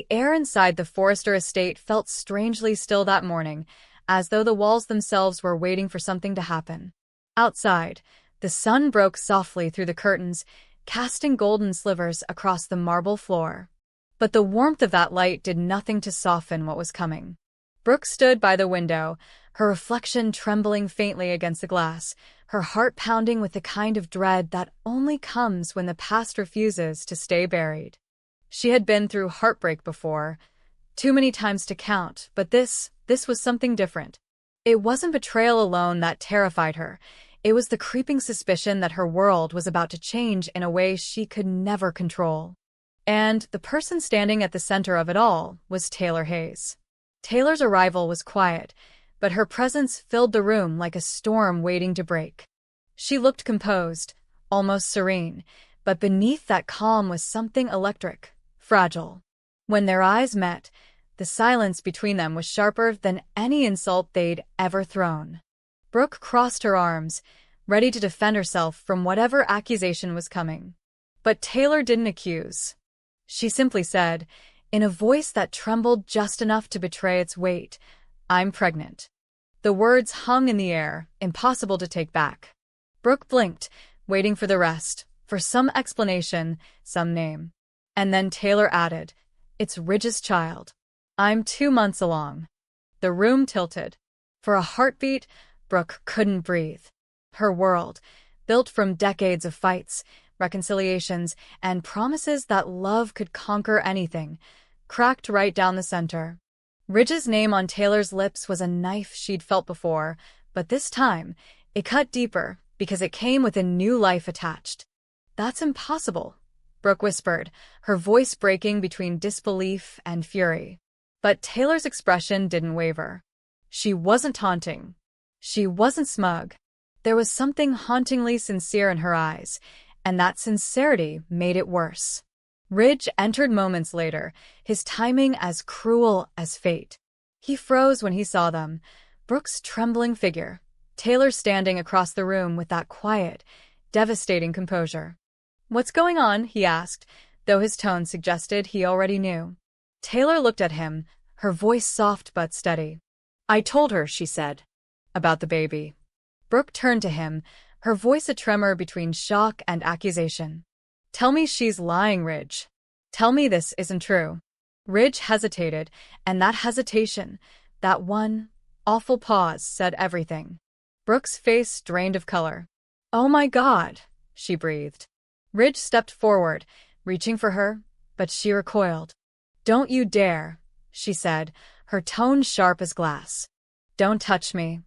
air inside the Forrester estate felt strangely still that morning, as though the walls themselves were waiting for something to happen. Outside, the sun broke softly through the curtains, casting golden slivers across the marble floor. But the warmth of that light did nothing to soften what was coming. Brooke stood by the window, her reflection trembling faintly against the glass, her heart pounding with the kind of dread that only comes when the past refuses to stay buried. She had been through heartbreak before, too many times to count, but this was something different. It wasn't betrayal alone that terrified her. It was the creeping suspicion that her world was about to change in a way she could never control. And the person standing at the center of it all was Taylor Hayes. Taylor's arrival was quiet, but her presence filled the room like a storm waiting to break. She looked composed, almost serene, but beneath that calm was something electric, fragile. When their eyes met, the silence between them was sharper than any insult they'd ever thrown. Brooke crossed her arms, ready to defend herself from whatever accusation was coming. But Taylor didn't accuse. She simply said, in a voice that trembled just enough to betray its weight, "I'm pregnant." The words hung in the air, impossible to take back. Brooke blinked, waiting for the rest, for some explanation, some name. And then Taylor added, "It's Ridge's child. I'm 2 months along." The room tilted. For a heartbeat, Brooke couldn't breathe. Her world, built from decades of fights, reconciliations, and promises that love could conquer anything, cracked right down the center. Ridge's name on Taylor's lips was a knife she'd felt before, but this time, it cut deeper because it came with a new life attached. "That's impossible," Brooke whispered, her voice breaking between disbelief and fury. But Taylor's expression didn't waver. She wasn't taunting. She wasn't smug. There was something hauntingly sincere in her eyes, and that sincerity made it worse. Ridge entered moments later, his timing as cruel as fate. He froze when he saw them, Brooke's trembling figure, Taylor standing across the room with that quiet, devastating composure. "What's going on?" he asked, though his tone suggested he already knew. Taylor looked at him, her voice soft but steady. "I told her," she said, "about the baby." Brooke turned to him, her voice a tremor between shock and accusation. "Tell me she's lying, Ridge. Tell me this isn't true." Ridge hesitated, and that hesitation, that one awful pause, said everything. Brooke's face drained of color. "Oh my God," she breathed. Ridge stepped forward, reaching for her, but she recoiled. "Don't you dare," she said, her tone sharp as glass. "Don't touch me."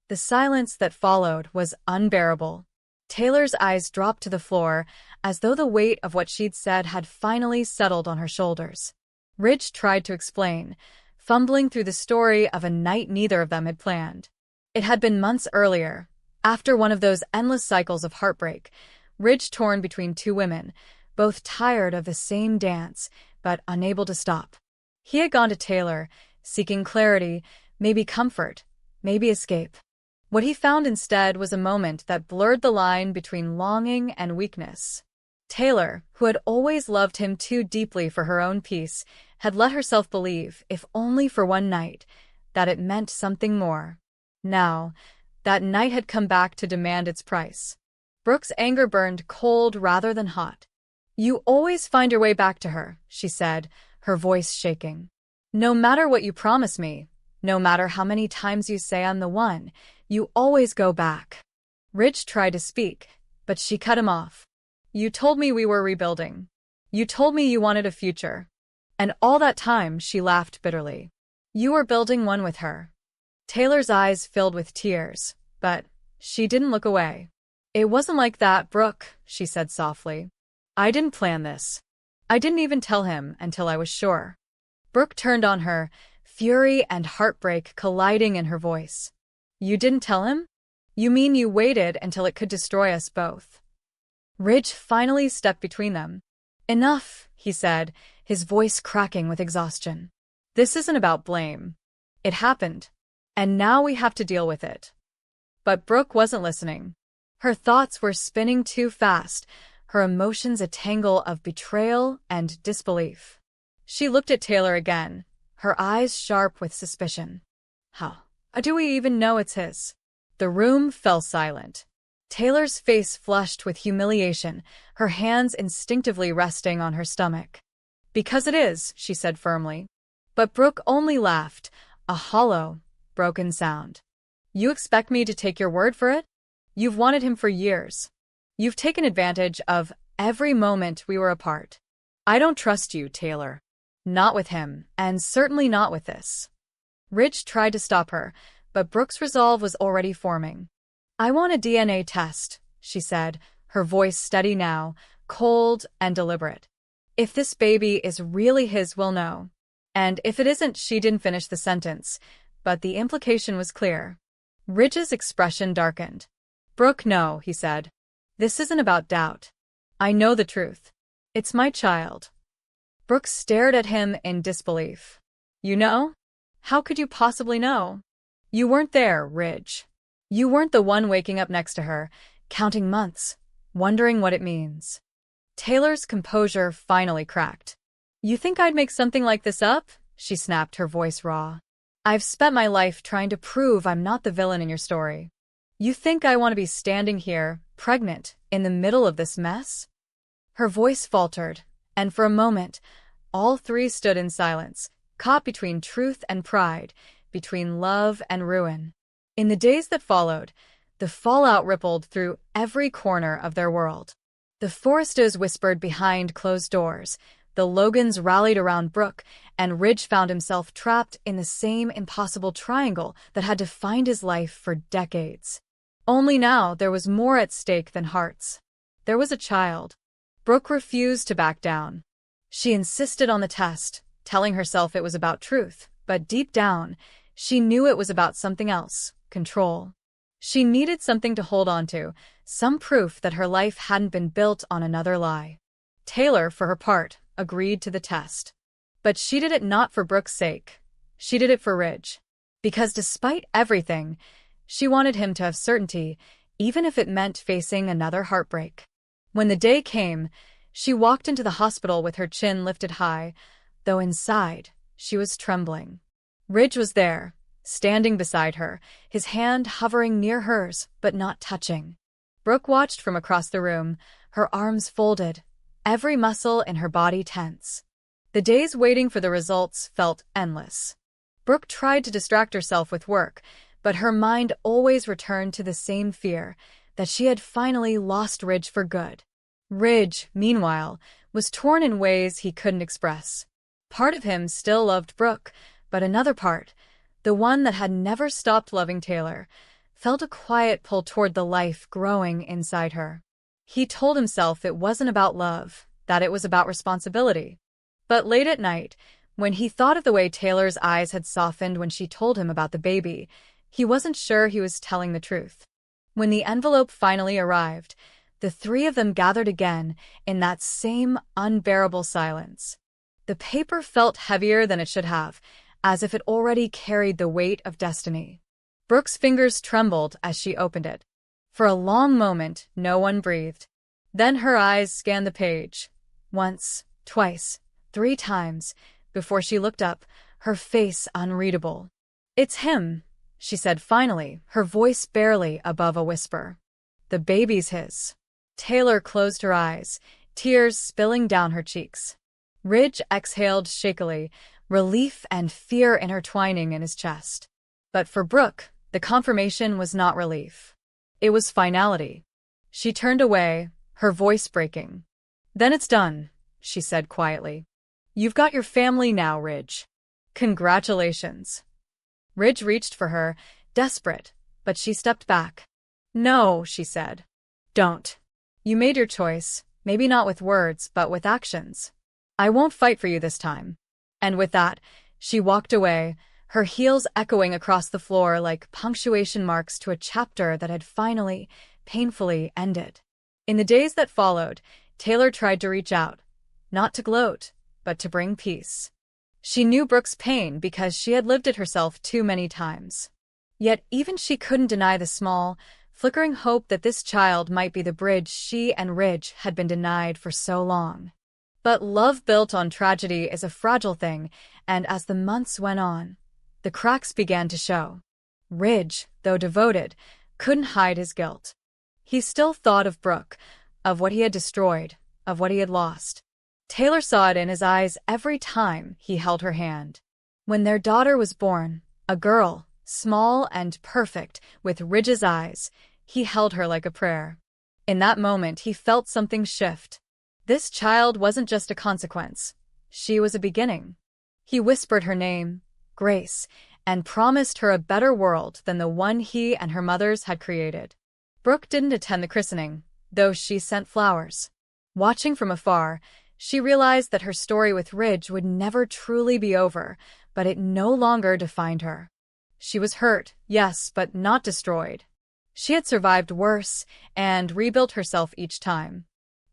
The silence that followed was unbearable. Taylor's eyes dropped to the floor, as though the weight of what she'd said had finally settled on her shoulders. Ridge tried to explain, fumbling through the story of a night neither of them had planned. It had been months earlier, after one of those endless cycles of heartbreak, Ridge torn between two women, both tired of the same dance, but unable to stop. He had gone to Taylor, seeking clarity, maybe comfort, maybe escape. What he found instead was a moment that blurred the line between longing and weakness. Taylor, who had always loved him too deeply for her own peace, had let herself believe, if only for one night, that it meant something more. Now, that night had come back to demand its price. Brooke's anger burned cold rather than hot. "You always find your way back to her," she said, her voice shaking. "No matter what you promise me, no matter how many times you say I'm the one, you always go back." Ridge tried to speak, but she cut him off. "You told me we were rebuilding. You told me you wanted a future." And all that time she laughed bitterly. "You were building one with her." Taylor's eyes filled with tears, but she didn't look away. "It wasn't like that, Brooke," she said softly. "I didn't plan this. I didn't even tell him until I was sure." Brooke turned on her, fury and heartbreak colliding in her voice. "You didn't tell him? You mean you waited until it could destroy us both?" Ridge finally stepped between them. "Enough," he said, his voice cracking with exhaustion. "This isn't about blame. It happened, and now we have to deal with it." But Brooke wasn't listening. Her thoughts were spinning too fast, her emotions a tangle of betrayal and disbelief. She looked at Taylor again, her eyes sharp with suspicion. How do we even know it's his? The room fell silent. Taylor's face flushed with humiliation, her hands instinctively resting on her stomach. Because it is, she said firmly. But Brooke only laughed, a hollow, broken sound. You expect me to take your word for it? You've wanted him for years. You've taken advantage of every moment we were apart. I don't trust you, Taylor. Not with him, and certainly not with this. Ridge tried to stop her, but Brooke's resolve was already forming. I want a DNA test, she said, her voice steady now, cold and deliberate. If this baby is really his, we'll know. And if it isn't, she didn't finish the sentence, but the implication was clear. Ridge's expression darkened. Brooke, no, he said. This isn't about doubt. I know the truth. It's my child. Brooke stared at him in disbelief. You know? How could you possibly know? You weren't there, Ridge. You weren't the one waking up next to her, counting months, wondering what it means. Taylor's composure finally cracked. You think I'd make something like this up? She snapped, her voice raw. I've spent my life trying to prove I'm not the villain in your story. You think I want to be standing here, pregnant, in the middle of this mess? Her voice faltered, and for a moment, all three stood in silence, caught between truth and pride, between love and ruin. In the days that followed, the fallout rippled through every corner of their world. The Forrestas whispered behind closed doors, the Logans rallied around Brooke, and Ridge found himself trapped in the same impossible triangle that had defined his life for decades. Only now there was more at stake than hearts. There was a child. Brooke refused to back down. She insisted on the test, telling herself it was about truth, but deep down, she knew it was about something else, control. She needed something to hold on to, some proof that her life hadn't been built on another lie. Taylor, for her part, agreed to the test. But she did it not for Brooke's sake. She did it for Ridge. Because despite everything, she wanted him to have certainty, even if it meant facing another heartbreak. When the day came, she walked into the hospital with her chin lifted high, though inside, she was trembling. Ridge was there, standing beside her, his hand hovering near hers, but not touching. Brooke watched from across the room, her arms folded, every muscle in her body tense. The days waiting for the results felt endless. Brooke tried to distract herself with work, but her mind always returned to the same fear, that she had finally lost Ridge for good. Ridge, meanwhile, was torn in ways he couldn't express. Part of him still loved Brooke, but another part, the one that had never stopped loving Taylor, felt a quiet pull toward the life growing inside her. He told himself it wasn't about love, that it was about responsibility. But late at night, when he thought of the way Taylor's eyes had softened when she told him about the baby, he wasn't sure he was telling the truth. When the envelope finally arrived, the three of them gathered again in that same unbearable silence. The paper felt heavier than it should have, as if it already carried the weight of destiny. Brooke's fingers trembled as she opened it. For a long moment, no one breathed. Then her eyes scanned the page. Once, twice, 3 times, before she looked up, her face unreadable. It's him, she said finally, her voice barely above a whisper. The baby's his. Taylor closed her eyes, tears spilling down her cheeks. Ridge exhaled shakily, relief and fear intertwining in his chest. But for Brooke, the confirmation was not relief. It was finality. She turned away, her voice breaking. Then it's done, she said quietly. You've got your family now, Ridge. Congratulations. Ridge reached for her, desperate, but she stepped back. No, she said. Don't. You made your choice, maybe not with words, but with actions. I won't fight for you this time. And with that, she walked away, her heels echoing across the floor like punctuation marks to a chapter that had finally, painfully ended. In the days that followed, Taylor tried to reach out, not to gloat, but to bring peace. She knew Brooke's pain because she had lived it herself too many times. Yet even she couldn't deny the small, flickering hope that this child might be the bridge she and Ridge had been denied for so long. But love built on tragedy is a fragile thing, and as the months went on, the cracks began to show. Ridge, though devoted, couldn't hide his guilt. He still thought of Brooke, of what he had destroyed, of what he had lost. Taylor saw it in his eyes every time he held her hand. When their daughter was born, a girl, small and perfect, with Ridge's eyes, he held her like a prayer. In that moment, he felt something shift. This child wasn't just a consequence. She was a beginning. He whispered her name, Grace, and promised her a better world than the one he and her mothers had created. Brooke didn't attend the christening, though she sent flowers. Watching from afar, she realized that her story with Ridge would never truly be over, but it no longer defined her. She was hurt, yes, but not destroyed. She had survived worse and rebuilt herself each time.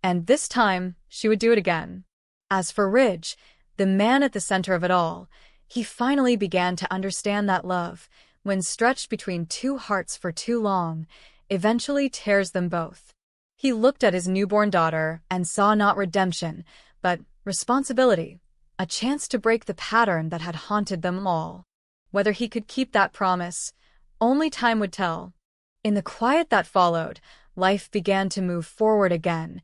And this time, she would do it again. As for Ridge, the man at the center of it all, he finally began to understand that love, when stretched between two hearts for too long, eventually tears them both. He looked at his newborn daughter and saw not redemption, but responsibility, a chance to break the pattern that had haunted them all. Whether he could keep that promise, only time would tell. In the quiet that followed, life began to move forward again,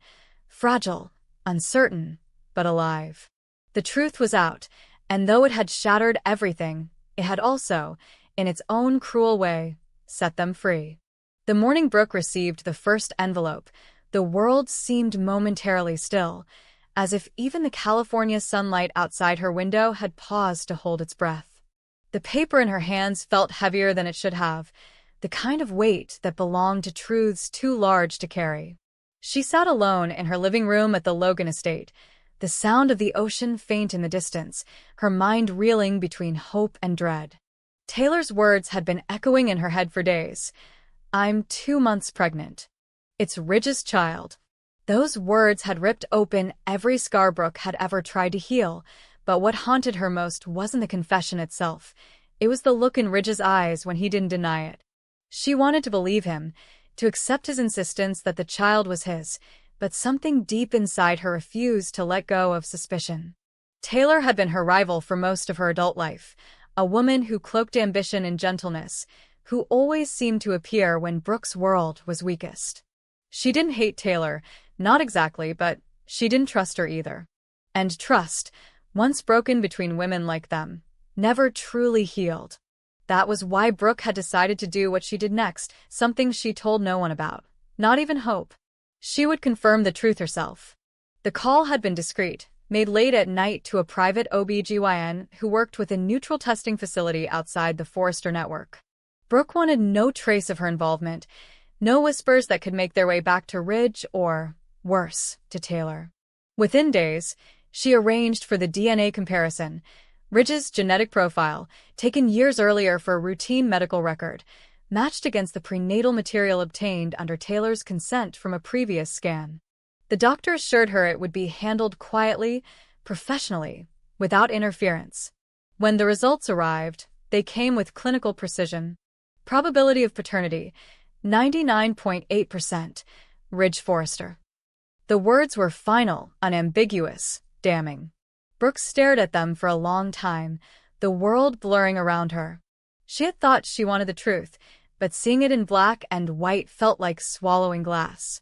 fragile, uncertain, but alive. The truth was out, and though it had shattered everything, it had also, in its own cruel way, set them free. The morning Brooke received the first envelope, the world seemed momentarily still, as if even the California sunlight outside her window had paused to hold its breath. The paper in her hands felt heavier than it should have, the kind of weight that belonged to truths too large to carry. She sat alone in her living room at the Logan estate, the sound of the ocean faint in the distance, her mind reeling between hope and dread. Taylor's words had been echoing in her head for days. "I'm 2 months pregnant. It's Ridge's child." Those words had ripped open every scar Brooke had ever tried to heal, but what haunted her most wasn't the confession itself. It was the look in Ridge's eyes when he didn't deny it. She wanted to believe him, to accept his insistence that the child was his, but something deep inside her refused to let go of suspicion. Taylor had been her rival for most of her adult life, a woman who cloaked ambition in gentleness, who always seemed to appear when Brooke's world was weakest. She didn't hate Taylor, not exactly, but she didn't trust her either. And trust, once broken between women like them, never truly healed. That was why Brooke had decided to do what she did next, something she told no one about, not even Hope. She would confirm the truth herself. The call had been discreet, made late at night to a private OB/GYN who worked with a neutral testing facility outside the Forrester network. Brooke wanted no trace of her involvement, no whispers that could make their way back to Ridge or, worse, to Taylor. Within days, she arranged for the DNA comparison. Ridge's genetic profile, taken years earlier for a routine medical record, matched against the prenatal material obtained under Taylor's consent from a previous scan. The doctor assured her it would be handled quietly, professionally, without interference. When the results arrived, they came with clinical precision. Probability of paternity, 99.8%, Ridge Forrester. The words were final, unambiguous, damning. Brooke stared at them for a long time, the world blurring around her. She had thought she wanted the truth, but seeing it in black and white felt like swallowing glass.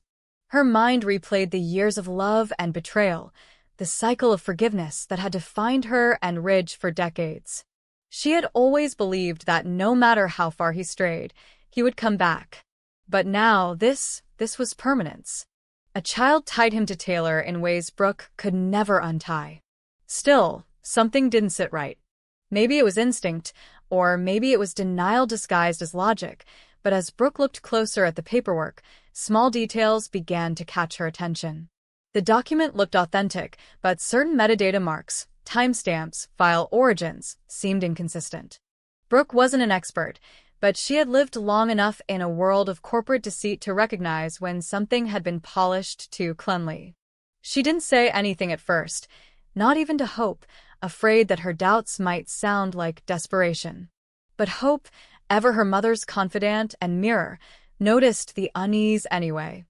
Her mind replayed the years of love and betrayal, the cycle of forgiveness that had defined her and Ridge for decades. She had always believed that no matter how far he strayed, he would come back. But now this was permanence. A child tied him to Taylor in ways Brooke could never untie. Still, something didn't sit right. Maybe it was instinct, or maybe it was denial disguised as logic, but as Brooke looked closer at the paperwork, small details began to catch her attention. The document looked authentic, but certain metadata marks, timestamps, file origins, seemed inconsistent. Brooke wasn't an expert, but she had lived long enough in a world of corporate deceit to recognize when something had been polished too cleanly. She didn't say anything at first, not even to Hope, afraid that her doubts might sound like desperation. But Hope, ever her mother's confidant and mirror, noticed the unease anyway.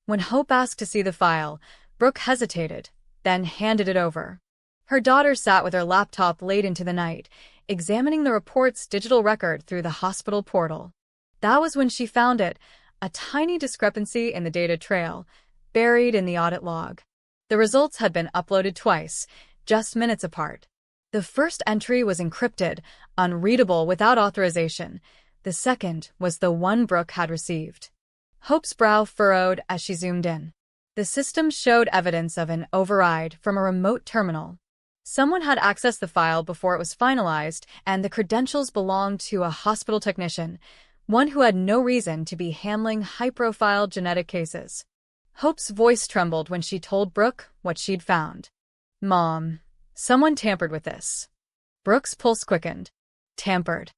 When Hope asked to see the file, Brooke hesitated, then handed it over. Her daughter sat with her laptop late into the night, examining the report's digital record through the hospital portal. That was when she found it, a tiny discrepancy in the data trail, buried in the audit log. The results had been uploaded twice, just minutes apart. The first entry was encrypted, unreadable without authorization. The second was the one Brooke had received. Hope's brow furrowed as she zoomed in. The system showed evidence of an override from a remote terminal. Someone had accessed the file before it was finalized, and the credentials belonged to a hospital technician, one who had no reason to be handling high-profile genetic cases. Hope's voice trembled when she told Brooke what she'd found. "Mom, someone tampered with this." Brooke's pulse quickened. "Tampered."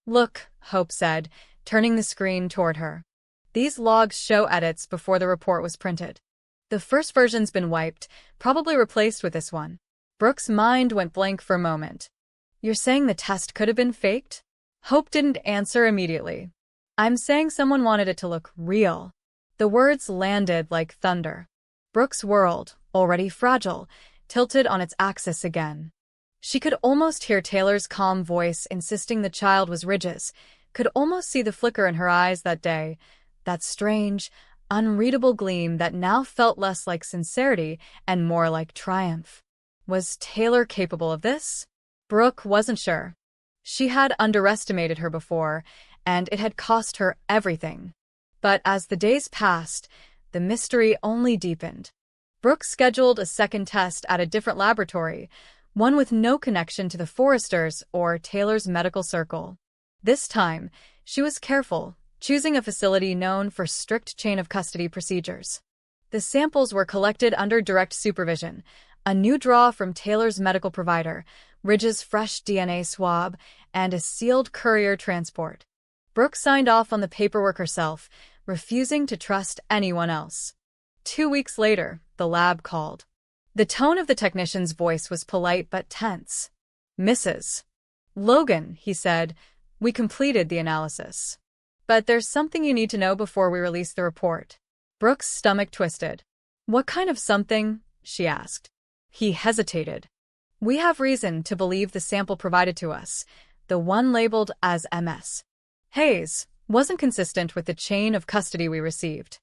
"Look," Hope said, turning the screen toward her. "These logs show edits before the report was printed. The first version's been wiped, probably replaced with this one." Brooke's mind went blank for a moment. "You're saying the test could have been faked?" Hope didn't answer immediately. "I'm saying someone wanted it to look real." The words landed like thunder. Brooke's world, already fragile, tilted on its axis again. She could almost hear Taylor's calm voice insisting the child was Ridge's, could almost see the flicker in her eyes that day, that strange, unreadable gleam that now felt less like sincerity and more like triumph. Was Taylor capable of this? Brooke wasn't sure. She had underestimated her before, and it had cost her everything. But as the days passed, the mystery only deepened. Brooke scheduled a second test at a different laboratory, one with no connection to the Forresters or Taylor's medical circle. This time, she was careful, choosing a facility known for strict chain-of-custody procedures. The samples were collected under direct supervision, a new draw from Taylor's medical provider, Ridge's fresh DNA swab, and a sealed courier transport. Brooke signed off on the paperwork herself, refusing to trust anyone else. 2 weeks later, the lab called. The tone of the technician's voice was polite but tense. "Mrs. Logan," he said, "we completed the analysis. But there's something you need to know before we release the report." Brooke's stomach twisted. "What kind of something?" she asked. He hesitated. "We have reason to believe the sample provided to us, the one labeled as MS. Hayes, wasn't consistent with the chain of custody we received.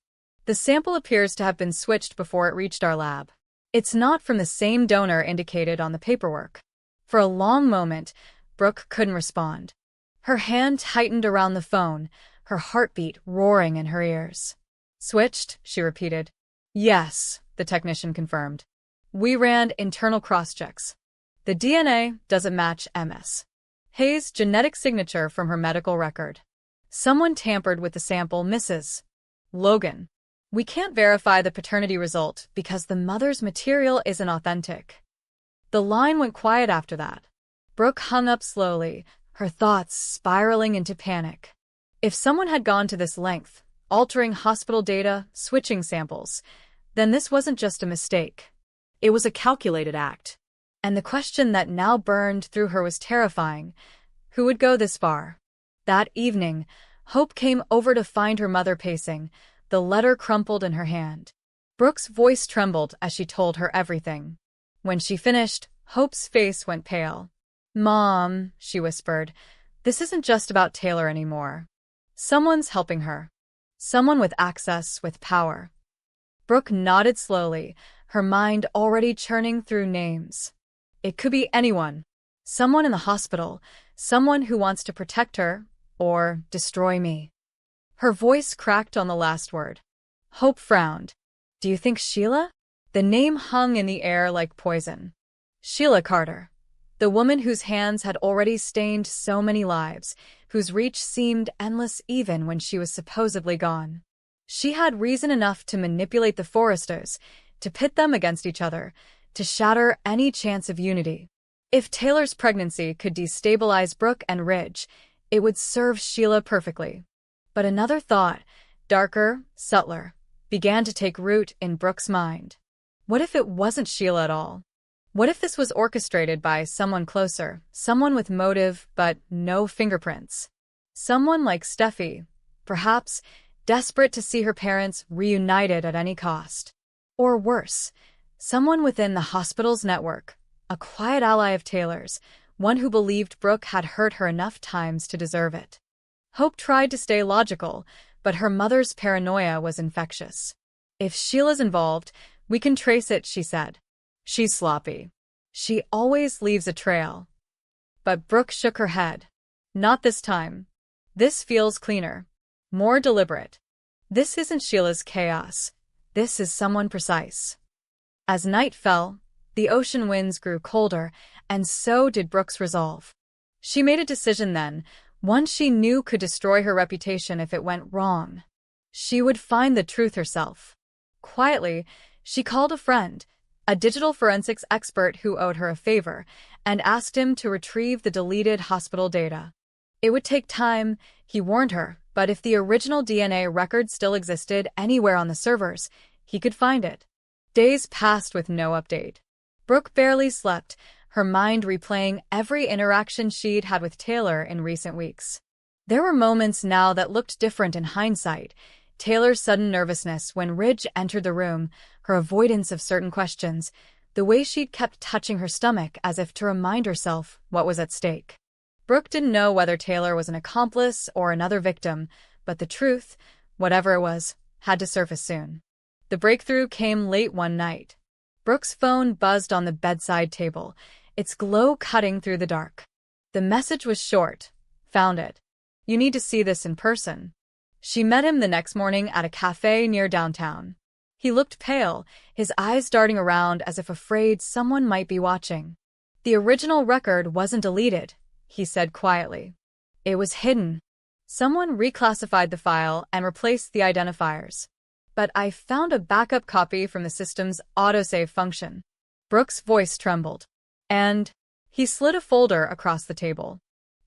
The sample appears to have been switched before it reached our lab. It's not from the same donor indicated on the paperwork." For a long moment, Brooke couldn't respond. Her hand tightened around the phone, her heartbeat roaring in her ears. "Switched," she repeated. "Yes," the technician confirmed. "We ran internal cross-checks. The DNA doesn't match MS. Hayes' genetic signature from her medical record. Someone tampered with the sample, Mrs. Logan. We can't verify the paternity result because the mother's material isn't authentic." The line went quiet after that. Brooke hung up slowly, her thoughts spiraling into panic. If someone had gone to this length, altering hospital data, switching samples, then this wasn't just a mistake. It was a calculated act. And the question that now burned through her was terrifying. Who would go this far? That evening, Hope came over to find her mother pacing, the letter crumpled in her hand. Brooke's voice trembled as she told her everything. When she finished, Hope's face went pale. "Mom," she whispered, "this isn't just about Taylor anymore. Someone's helping her. Someone with access, with power." Brooke nodded slowly, her mind already churning through names. It could be anyone. Someone in the hospital, someone who wants to protect her, or destroy me. Her voice cracked on the last word. Hope frowned. "Do you think Sheila?" The name hung in the air like poison. Sheila Carter. The woman whose hands had already stained so many lives, whose reach seemed endless even when she was supposedly gone. She had reason enough to manipulate the Forresters, to pit them against each other, to shatter any chance of unity. If Taylor's pregnancy could destabilize Brooke and Ridge, it would serve Sheila perfectly. But another thought, darker, subtler, began to take root in Brooke's mind. What if it wasn't Sheila at all? What if this was orchestrated by someone closer, someone with motive but no fingerprints? Someone like Steffi, perhaps, desperate to see her parents reunited at any cost. Or worse, Someone within the hospital's network, a quiet ally of Taylor's, one who believed Brooke had hurt her enough times to deserve it. Hope tried to stay logical, but her mother's paranoia was infectious. "If Sheila's involved, we can trace it," she said. "She's sloppy. She always leaves a trail." But Brooke shook her head. "Not this time. This feels cleaner. More deliberate. This isn't Sheila's chaos. This is someone precise." As night fell, the ocean winds grew colder, and so did Brooke's resolve. She made a decision then, one she knew could destroy her reputation if it went wrong. She would find the truth herself. Quietly, she called a friend, a digital forensics expert who owed her a favor, and asked him to retrieve the deleted hospital data. It would take time, he warned her, but if the original DNA record still existed anywhere on the servers, he could find it. Days passed with no update. Brooke barely slept, her mind replaying every interaction she'd had with Taylor in recent weeks. There were moments now that looked different in hindsight. Taylor's sudden nervousness when Ridge entered the room, her avoidance of certain questions, the way she'd kept touching her stomach as if to remind herself what was at stake. Brooke didn't know whether Taylor was an accomplice or another victim, but the truth, whatever it was, had to surface soon. The breakthrough came late one night. Brooke's phone buzzed on the bedside table, its glow cutting through the dark. The message was short. "Found it. You need to see this in person." She met him the next morning at a cafe near downtown. He looked pale, his eyes darting around as if afraid someone might be watching. "The original record wasn't deleted," he said quietly. "It was hidden. Someone reclassified the file and replaced the identifiers. But I found a backup copy from the system's autosave function." Brooke's voice trembled. "And?" He slid a folder across the table.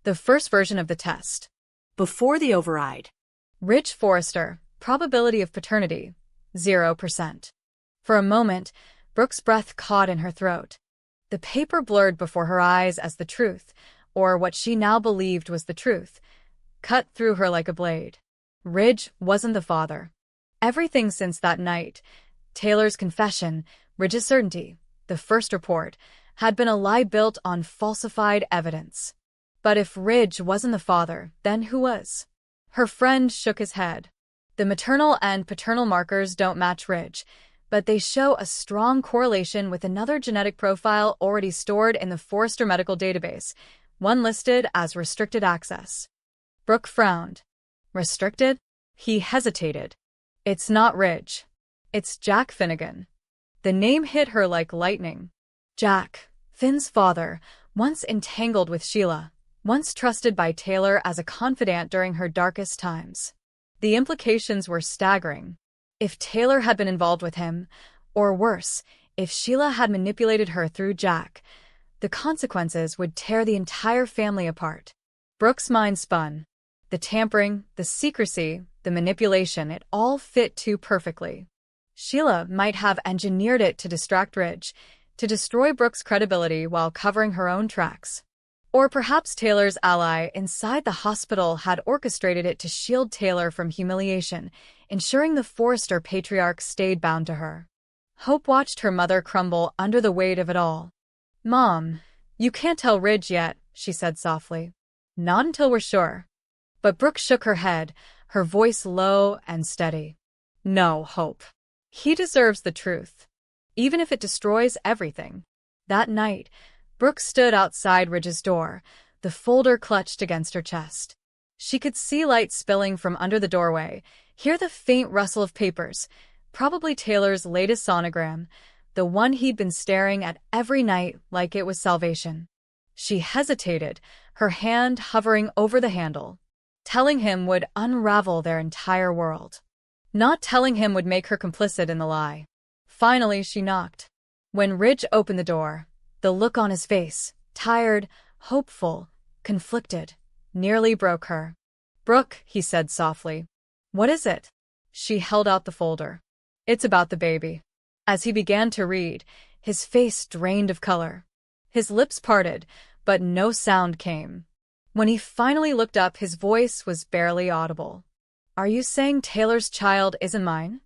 "The first version of the test. Before the override. Ridge Forrester, probability of paternity, 0%. For a moment, Brooke's breath caught in her throat. The paper blurred before her eyes as the truth, or what she now believed was the truth, cut through her like a blade. Ridge wasn't the father. Everything since that night, Taylor's confession, Ridge's certainty, the first report, had been a lie built on falsified evidence. But if Ridge wasn't the father, then who was? Her friend shook his head. "The maternal and paternal markers don't match Ridge, but they show a strong correlation with another genetic profile already stored in the Forrester medical database, one listed as restricted access." Brooke frowned. "Restricted?" He hesitated. "It's not Ridge. It's Jack Finnegan." The name hit her like lightning. Jack, Finn's father, once entangled with Sheila, once trusted by Taylor as a confidant during her darkest times. The implications were staggering. If Taylor had been involved with him, or worse, if Sheila had manipulated her through Jack, the consequences would tear the entire family apart. Brooke's mind spun. The tampering, the secrecy, the manipulation, it all fit too perfectly. Sheila might have engineered it to distract Ridge, to destroy Brooke's credibility while covering her own tracks. Or perhaps Taylor's ally inside the hospital had orchestrated it to shield Taylor from humiliation, ensuring the Forrester patriarch stayed bound to her. Hope watched her mother crumble under the weight of it all. "Mom, you can't tell Ridge yet," she said softly. "Not until we're sure." But Brooke shook her head, her voice low and steady. "No, Hope. He deserves the truth, even if it destroys everything." That night, Brooke stood outside Ridge's door, the folder clutched against her chest. She could see light spilling from under the doorway, hear the faint rustle of papers, probably Taylor's latest sonogram, the one he'd been staring at every night like it was salvation. She hesitated, her hand hovering over the handle. Telling him would unravel their entire world. Not telling him would make her complicit in the lie. Finally, she knocked. When Ridge opened the door, the look on his face, tired, hopeful, conflicted, nearly broke her. "Brooke," he said softly. "What is it?" She held out the folder. "It's about the baby." As he began to read, his face drained of color. His lips parted, but no sound came. When he finally looked up, his voice was barely audible. "Are you saying Taylor's child isn't mine?"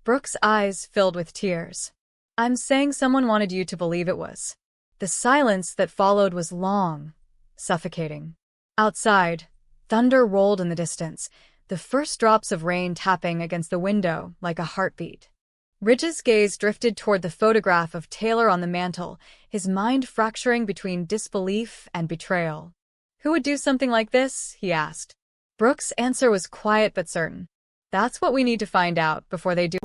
Brooke's eyes filled with tears. I'm saying someone wanted you to believe it was. The silence that followed was long, suffocating. Outside, thunder rolled in the distance, the first drops of rain tapping against the window like a heartbeat. Ridge's gaze drifted toward the photograph of Taylor on the mantel, his mind fracturing between disbelief and betrayal. Who would do something like this? He asked. Brooke's answer was quiet but certain. That's what we need to find out before they do